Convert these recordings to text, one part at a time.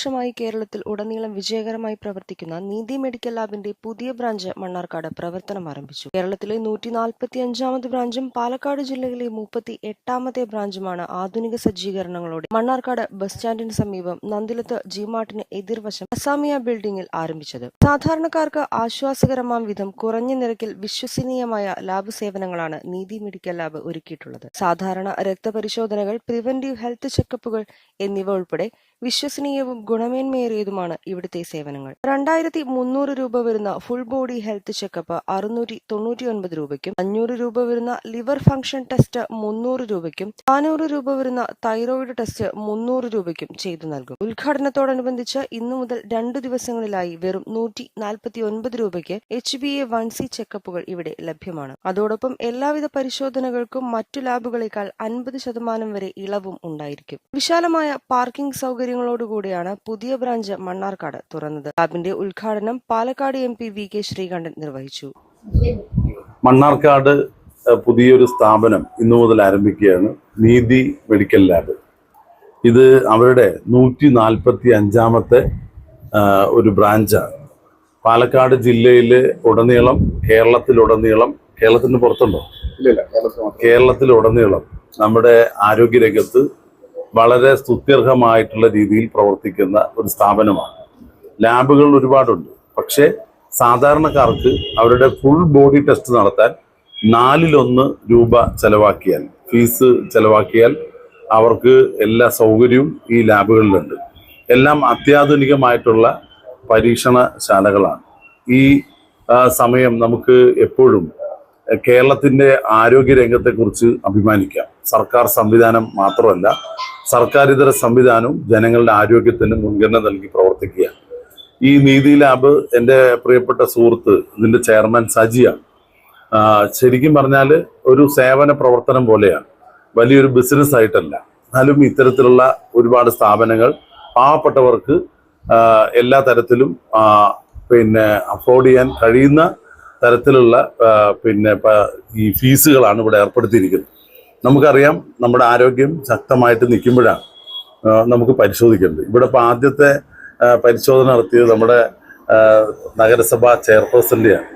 വർഷമായി കേരളത്തിൽ ഉടനീളം വിജയകരമായി പ്രവർത്തിക്കുന്ന നീതി മെഡിക്കൽ ലാബിന്റെ പുതിയ ബ്രാഞ്ച് മണ്ണാർക്കാട് പ്രവർത്തനം ആരംഭിച്ചു. കേരളത്തിലെ 145ാമത് ബ്രാഞ്ചും പാലക്കാട് ജില്ലയിലെ 38ാമത്തെ ബ്രാഞ്ചുമാണ് ആധുനിക സജ്ജീകരണങ്ങളോടെ മണ്ണാർക്കാട് ബസ് സ്റ്റാൻഡിന് സമീപം നന്ദിലത്ത് ജിമാർട്ടിന് എതിർവശം അസാമിയ ബിൽഡിംഗിൽ ആരംഭിച്ചത്. സാധാരണക്കാർക്ക് ആശ്വാസകരമാം വിധം കുറഞ്ഞ നിരക്കിൽ വിശ്വസനീയമായ ലാബ് സേവനങ്ങളാണ് നീതി മെഡിക്കൽ ലാബ് ഒരുക്കിയിട്ടുള്ളത്. സാധാരണ രക്തപരിശോധനകൾ, പ്രിവന്റീവ് ഹെൽത്ത് ചെക്കപ്പുകൾ എന്നിവ ഉൾപ്പെടെ വിശ്വസനീയവും ഗുണമേന്മയേറിയതുമാണ് ഇവിടുത്തെ സേവനങ്ങൾ. 2300 രൂപ വരുന്ന ഫുൾ ബോഡി ഹെൽത്ത് ചെക്കപ്പ് 699 രൂപയ്ക്കും, 500 രൂപ വരുന്ന ലിവർ ഫംഗ്ഷൻ ടെസ്റ്റ് 300 രൂപയ്ക്കും, 400 രൂപ വരുന്ന തൈറോയിഡ് ടെസ്റ്റ് 300 രൂപയ്ക്കും ചെയ്തു നൽകും. ഉദ്ഘാടനത്തോടനുബന്ധിച്ച് ഇന്നു മുതൽ 2 ദിവസങ്ങളിലായി വെറും 149 രൂപയ്ക്ക് HbA1c ചെക്കപ്പുകൾ ഇവിടെ ലഭ്യമാണ്. അതോടൊപ്പം എല്ലാവിധ പരിശോധനകൾക്കും മറ്റു ലാബുകളേക്കാൾ 50% വരെ ഇളവും ഉണ്ടായിരിക്കും. വിശാലമായ പാർക്കിംഗ് സൗകര്യങ്ങളോടുകൂടിയാണ് പുതിയ ബ്രാഞ്ച് മണ്ണാർക്കാട് തുറന്നത്. ലാബിന്റെ ഉദ്ഘാടനം പാലക്കാട് MP VK ശ്രീകണ്ഠൻ നിർവഹിച്ചു. മണ്ണാർക്കാട് പുതിയൊരു സ്ഥാപനം ഇന്നു മുതൽ ആരംഭിക്കുകയാണ്, നീതി മെഡിക്കൽ ലാബ്. ഇത് അവരുടെ 145ാമത്തെ ഒരു ബ്രാഞ്ചാണ്. പാലക്കാട് ജില്ലയിലെ ഉടനീളം, കേരളത്തിന് പുറത്തുണ്ടോ? കേരളത്തിലുടനീളം നമ്മുടെ ആരോഗ്യരംഗത്ത് വളരെ സ്തുത്യർഹമായിട്ടുള്ള രീതിയിൽ പ്രവർത്തിക്കുന്ന ഒരു സ്ഥാപനമാണ്. ലാബുകൾ ഒരുപാടുണ്ട്. പക്ഷേ സാധാരണക്കാർക്ക് അവരുടെ ഫുൾ ബോഡി ടെസ്റ്റ് നടത്താൻ 1/4 രൂപ ഫീസ് ചെലവാക്കിയാൽ അവർക്ക് എല്ലാ സൗകര്യവും ഈ ലാബുകളിലുണ്ട്. എല്ലാം അത്യാധുനികമായിട്ടുള്ള പരീക്ഷണശാലകളാണ്. ഈ സമയം നമുക്ക് എപ്പോഴും കേരളത്തിൻ്റെ ആരോഗ്യരംഗത്തെക്കുറിച്ച് അഭിമാനിക്കാം. സർക്കാർ സംവിധാനം മാത്രമല്ല, സർക്കാരിതര സംവിധാനവും ജനങ്ങളുടെ ആരോഗ്യത്തിന് മുൻഗണന നൽകി പ്രവർത്തിക്കുക. ഈ നീതി ലാബ് എൻ്റെ പ്രിയപ്പെട്ട സുഹൃത്ത്, ഇതിൻ്റെ ചെയർമാൻ സജിയാണ്. ശരിക്കും പറഞ്ഞാൽ ഒരു സേവന പ്രവർത്തനം പോലെയാണ്, വലിയൊരു ബിസിനസ് ആയിട്ടല്ല. എന്നാലും ഇത്തരത്തിലുള്ള ഒരുപാട് സ്ഥാപനങ്ങൾ പാവപ്പെട്ടവർക്ക് എല്ലാ തരത്തിലും അഫോർഡ് ചെയ്യാൻ കഴിയുന്ന തരത്തിലുള്ള ഈ ഫീസുകളാണ് ഇവിടെ ഏർപ്പെടുത്തിയിരിക്കുന്നത്. നമുക്കറിയാം, നമ്മുടെ ആരോഗ്യം ശക്തമായിട്ട് നിൽക്കുമ്പോഴാണ് നമുക്ക് പരിശോധിക്കേണ്ടത്. ഇവിടെ ഇപ്പോൾ ആദ്യത്തെ പരിശോധന നടത്തിയത് നമ്മുടെ നഗരസഭാ ചെയർപേഴ്സൻ്റെയാണ്.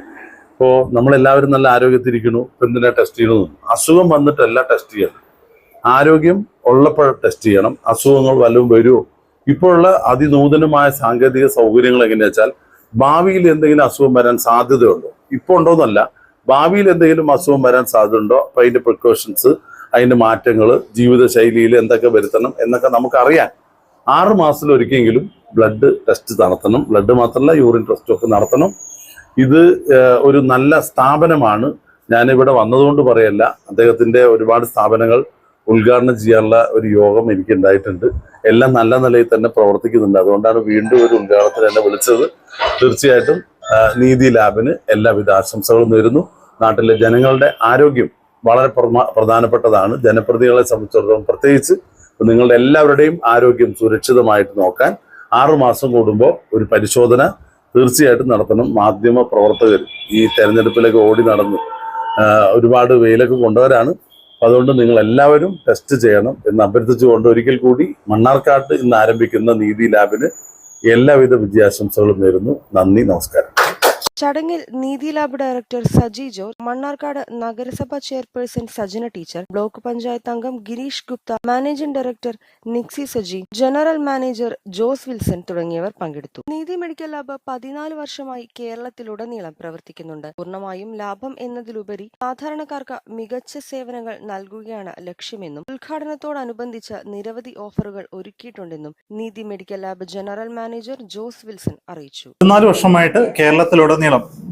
അപ്പോൾ നമ്മളെല്ലാവരും നല്ല ആരോഗ്യത്തിരിക്കുന്നു, എന്തിനാ ടെസ്റ്റ് ചെയ്യണമെന്ന്. അസുഖം വന്നിട്ടല്ല ടെസ്റ്റ് ചെയ്യണം, ആരോഗ്യം ഉള്ളപ്പോൾ ടെസ്റ്റ് ചെയ്യണം. അസുഖങ്ങൾ വല്ലതും വരുമോ? ഇപ്പോഴുള്ള അതിനൂതനമായ സാങ്കേതിക സൗകര്യങ്ങൾ എങ്ങനെയാ വെച്ചാൽ, ഭാവിയിൽ എന്തെങ്കിലും അസുഖം വരാൻ സാധ്യതയുണ്ടോ, ഇപ്പോൾ ഉണ്ടോയെന്നല്ല, ഭാവിയിൽ എന്തെങ്കിലും അസുഖം വരാൻ സാധ്യതയുണ്ടോ, അപ്പോൾ അതിൻ്റെ പ്രിക്കോഷൻസ്, അതിൻ്റെ മാറ്റങ്ങൾ, ജീവിതശൈലിയിൽ എന്തൊക്കെ വരുത്തണം എന്നൊക്കെ നമുക്കറിയാൻ 6 മാസത്തിലൊരിക്കലെങ്കിലും ബ്ലഡ് ടെസ്റ്റ് നടത്തണം. ബ്ലഡ് മാത്രമല്ല, യൂറിൻ ടെസ്റ്റൊക്കെ നടത്തണം. ഇത് ഒരു നല്ല സ്ഥാപനമാണ്. ഞാനിവിടെ വന്നതുകൊണ്ട് പറയല്ല, അദ്ദേഹത്തിൻ്റെ ഒരുപാട് സ്ഥാപനങ്ങൾ ഉദ്ഘാടനം ചെയ്യാനുള്ള ഒരു യോഗം എനിക്ക് ഉണ്ടായിട്ടുണ്ട്. എല്ലാം നല്ല നിലയിൽ തന്നെ പ്രവർത്തിക്കുന്നുണ്ട്. അതുകൊണ്ടാണ് വീണ്ടും ഒരു ഉദ്ഘാടനത്തിന് എന്നെ വിളിച്ചത്. തീർച്ചയായിട്ടും നീതി ലാബിന് എല്ലാവിധ ആശംസകളും നേരുന്നു. നാട്ടിലെ ജനങ്ങളുടെ ആരോഗ്യം വളരെ പ്രധാനപ്പെട്ടതാണ്. ജനപ്രതിനിധികളെ സംബന്ധിച്ചിടത്തോളം പ്രത്യേകിച്ച് നിങ്ങളുടെ എല്ലാവരുടെയും ആരോഗ്യം സുരക്ഷിതമായിട്ട് നോക്കാൻ 6 മാസം കൂടുമ്പോൾ ഒരു പരിശോധന തീർച്ചയായിട്ടും നടത്തണം. മാധ്യമ പ്രവർത്തകർ ഈ തെരഞ്ഞെടുപ്പിലേക്ക് ഓടി നടന്ന് ഒരുപാട് വെയിലൊക്കെ കൊണ്ടവരാണ്. അതുകൊണ്ട് നിങ്ങൾ എല്ലാവരും ടെസ്റ്റ് ചെയ്യണം എന്ന് അഭ്യർത്ഥിച്ചുകൊണ്ട് ഒരിക്കൽ കൂടി മണ്ണാർക്കാട്ട് ഇന്ന് ആരംഭിക്കുന്ന നീതി ലാബിന് എല്ലാവിധ വിജയാശംസകളും നേരുന്നു. നന്ദി, നമസ്കാരം. ചടങ്ങിൽ Neethi lab director Saji George, Mannarkkad നഗരസഭ chairperson Sajana teacher, block panchayat അംഗം Girish Gupta, managing director Nixy Saji, general manager Jose Wilson തുടങ്ങിയവർ പങ്കെടുത്തു. നീതി മെഡിക്കൽ ലാബ് 14 വർഷമായി കേരളത്തിലുടനീളം പ്രവർത്തിക്കുന്നുണ്ട്. പൂർണ്ണമായും ലാഭം എന്നതിലുപരി സാധാരണക്കാർക്ക് മികച്ച സേവനങ്ങൾ നൽകുകയാണ് ലക്ഷ്യമെന്നും ഉദ്ഘാടനത്തോടനുബന്ധിച്ച് നിരവധി ഓഫറുകൾ ഒരുക്കിയിട്ടുണ്ടെന്നും നീതി medical lab general manager Jose Wilson അറിയിച്ചു. 14 വർഷമായിട്ട് കേരളത്തിലുടനീളം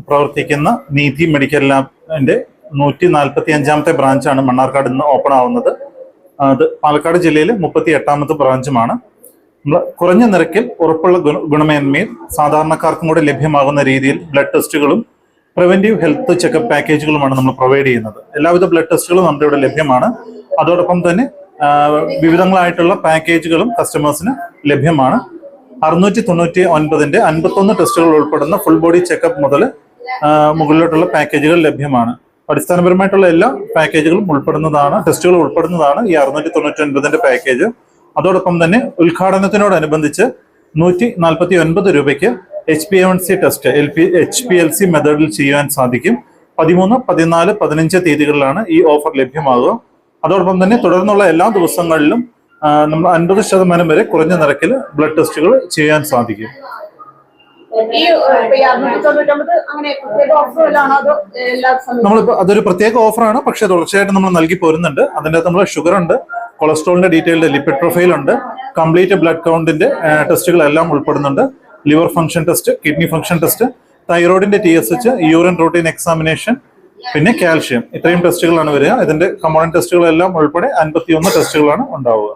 പ്രവർത്തിക്കുന്ന നീതി മെഡിക്കൽ ലാബിന്റെ 145ാമത്തെ ബ്രാഞ്ചാണ് മണ്ണാർക്കാട് ഇന്ന് ഓപ്പൺ ആവുന്നത്. അത് പാലക്കാട് ജില്ലയിലെ 38ാമത്തെ ബ്രാഞ്ചുമാണ്. നമ്മൾ കുറഞ്ഞ നിരക്കിൽ ഉറപ്പുള്ള ഗുണമേന്മയിൽ സാധാരണക്കാർക്കും കൂടെ ലഭ്യമാകുന്ന രീതിയിൽ ബ്ലഡ് ടെസ്റ്റുകളും പ്രിവന്റീവ് ഹെൽത്ത് ചെക്കപ്പ് പാക്കേജുകളുമാണ് നമ്മൾ പ്രൊവൈഡ് ചെയ്യുന്നത്. എല്ലാവിധ ബ്ലഡ് ടെസ്റ്റുകളും നമ്മുടെ ഇവിടെ ലഭ്യമാണ്. അതോടൊപ്പം തന്നെ വിവിധങ്ങളായിട്ടുള്ള പാക്കേജുകളും കസ്റ്റമേഴ്സിന് ലഭ്യമാണ്. 699ന്റെ 51 ടെസ്റ്റുകൾ ഉൾപ്പെടുന്ന ഫുൾ ബോഡി ചെക്കപ്പ് മുതൽ മുകളിലോട്ടുള്ള പാക്കേജുകൾ ലഭ്യമാണ്. അടിസ്ഥാനപരമായിട്ടുള്ള എല്ലാ പാക്കേജുകളും ടെസ്റ്റുകളും ഉൾപ്പെടുന്നതാണ് ഈ 699ന്റെ പാക്കേജ്. അതോടൊപ്പം തന്നെ ഉദ്ഘാടനത്തിനോടനുബന്ധിച്ച് 149 രൂപയ്ക്ക് HbA1c ടെസ്റ്റ് HPLC മെത്തേഡിൽ ചെയ്യാൻ സാധിക്കും. 13, 14, 15 തീയതികളിലാണ് ഈ ഓഫർ ലഭ്യമാകുക. അതോടൊപ്പം തന്നെ തുടർന്നുള്ള എല്ലാ ദിവസങ്ങളിലും നമ്മൾ 50% വരെ കുറഞ്ഞ നിരക്കിൽ ബ്ലഡ് ടെസ്റ്റുകൾ ചെയ്യാൻ സാധിക്കും. നമ്മളിപ്പോൾ അതൊരു പ്രത്യേക ഓഫറാണ്, പക്ഷെ തുടർച്ചയായിട്ട് നമ്മൾ നൽകി പോരുന്നുണ്ട്. അതിൻ്റെ അകത്ത് നമ്മൾ ഷുഗർ ഉണ്ട്, കൊളസ്ട്രോളിന്റെ ഡീറ്റെയിൽഡ് ലിപ്പിഡ് പ്രൊഫൈൽ ഉണ്ട്, കംപ്ലീറ്റ് ബ്ലഡ് കൗണ്ടിന്റെ ടെസ്റ്റുകളെല്ലാം ഉൾപ്പെടുന്നുണ്ട്. Liver function test, kidney function test, തൈറോയിഡിന്റെ TSH, യൂറിൻ റൂട്ടീൻ എക്സാമിനേഷൻ, പിന്നെ കാൽഷ്യം, ഇത്രയും ടെസ്റ്റുകളാണ് വരിക. ഇതിന്റെ കമ്പോണന്റ് ടെസ്റ്റുകളെല്ലാം ഉൾപ്പെടെ 51 ടെസ്റ്റുകളാണ് ഉണ്ടാവുക.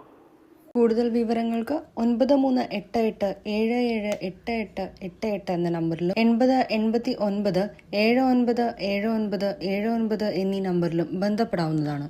കൂടുതൽ വിവരങ്ങൾക്ക് 9388778888 എന്ന നമ്പറിലും 808979797979 എന്നീ നമ്പറിലും ബന്ധപ്പെടാവുന്നതാണ്.